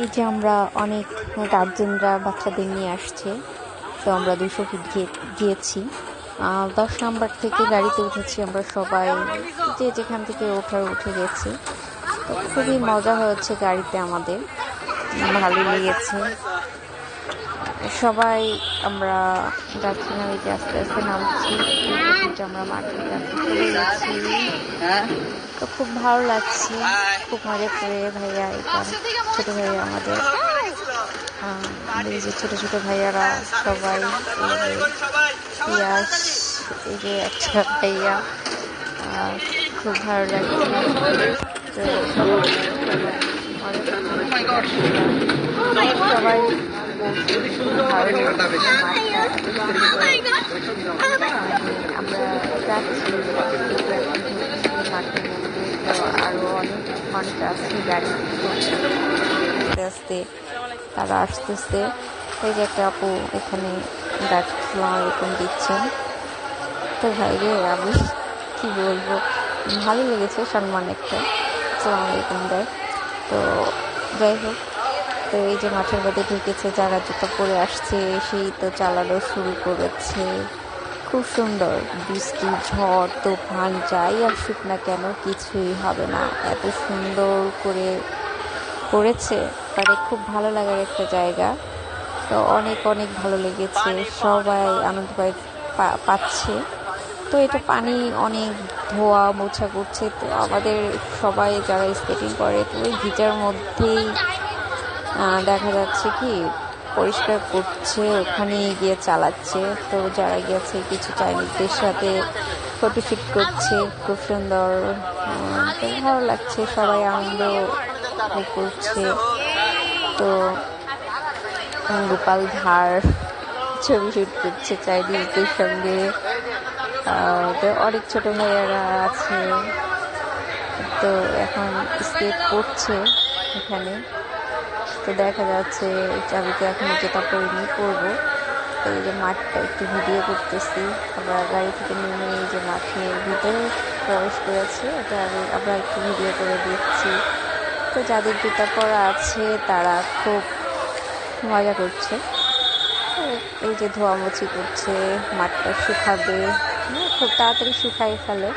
এই যে আমরা অনেক গার্জেনরা বাচ্চাদের নিয়ে আসছে, তো আমরা 200 ফিট গিয়েছি। 10 নাম্বার থেকে গাড়িতে উঠেছি আমরা সবাই, যে যেখান থেকে উঠে গেছি। তো খুবই মজা হয়েছে গাড়িতে, আমাদের ভালো লেগেছে। সবাই আমরা যাচ্ছিলাম, এই যে আস্তে আস্তে নামছি, আমরা মাঠের কাছে চলে গেছি। তো খুব ভালো লাগছে, খুব মজা করে। ভাইয়া এটা ছোট ভাইয়া আমাদের, এই যে ছোট ছোট ভাইয়ারা সবাই, এই যে পিয়াস, এই যে একটা ভাইয়া, খুব ভালো লাগছে। তো সবাই আমরা যাচ্ছি মাঠের মধ্যে। তো আরো অনেক মানুষ আসছে গাড়ি আস্তে আস্তে, তারা আসতেছে। এই যে একটা আপু এখানে আসসালামু আলাইকুম দিচ্ছেন। তো ভাই রে, আমি কি বলবো, ভালো লেগেছে, সম্মান একটা আসসালামু আলাইকুম দেয়। তো যাই হোক, তো এই যে মাঠের মধ্যে ঢুকেছে, যারা জুতা পরে আসছে সেই তো চালানো শুরু করেছে। খুব সুন্দর, বৃষ্টি ঝড় তুফান যাই আসুক না কেন কিছুই হবে না, এত সুন্দর করে করেছে। মানে খুব ভালো লাগার একটা জায়গা। তো অনেক অনেক ভালো লেগেছে, সবাই আনন্দ পাচ্ছে। তো এটা পানি অনেক ধোয়া মোছা করছে, তো আমাদের সবাই যারা স্কেটিং করে তো ওই ভিজার মধ্যেই দেখা যাচ্ছে কি পরিষ্কার করছে, ওখানে গিয়ে চালাচ্ছে। তো যারা গিয়েছে কিছু চাইনিজদের সাথে ফটোশুট করছে, খুব সুন্দর। তো ভালো লাগছে, সবাই আনন্দ করছে। তো গোপাল ভাঁড় ছবি শুট করছে চাইনিজদের সঙ্গে। তো অনেক ছোট ভাইয়ারা আছে, তো এখন স্কেট করছে এখানে। তো দেখা যাচ্ছে চাবিতে এখন যেটা পরিনি করবো। তো এই যে মাঠটা একটু ভিডিও করতেছি, আমরা গাড়ি থেকে নেমে এই যে মাঠের ভিতরে প্রবেশ করেছি, এটা আমরা একটু ভিডিও করে দিচ্ছি। তো যাদের জুতা পরা আছে তারা খুব মজা করছে। এই যে ধোয়ামুছি করছে, মাঠটা শুকাবে, খুব তাড়াতাড়ি শুকাই ফেলে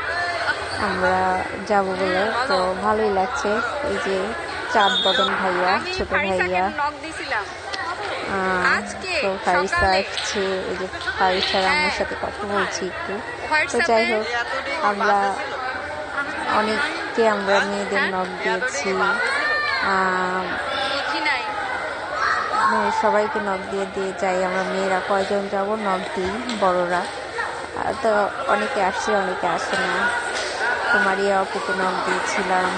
আমরা যাব বলে। তো ভালোই লাগছে। এই যে চাঁদ বদন ভাইয়া, ছোট ভাইয়া, তো ফারিসা আসছে, এই যে ফারিসার আমার সাথে কথা বলছি একটু। তো যাই হোক, আমরা অনেককে আমরা মেয়েদের নখ দিয়েছি, সবাইকে নখ দিয়ে যাই। আমরা মেয়েরা কয়জন যাব নখ দিই, বড়রা তো অনেকে আসছে অনেকে আসে না। তো মারিয়া অপুকে নখ দিয়েছিলাম,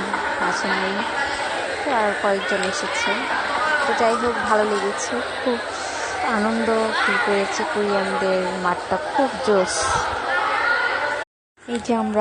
আসেননি। তো আর কয়েকজন এসেছে। তো যাই হোক, ভালো লেগেছে, খুব আনন্দ ফিল করেছে। কোরিয়ানদের মাঠটা খুব জোশ। এই যে আমরা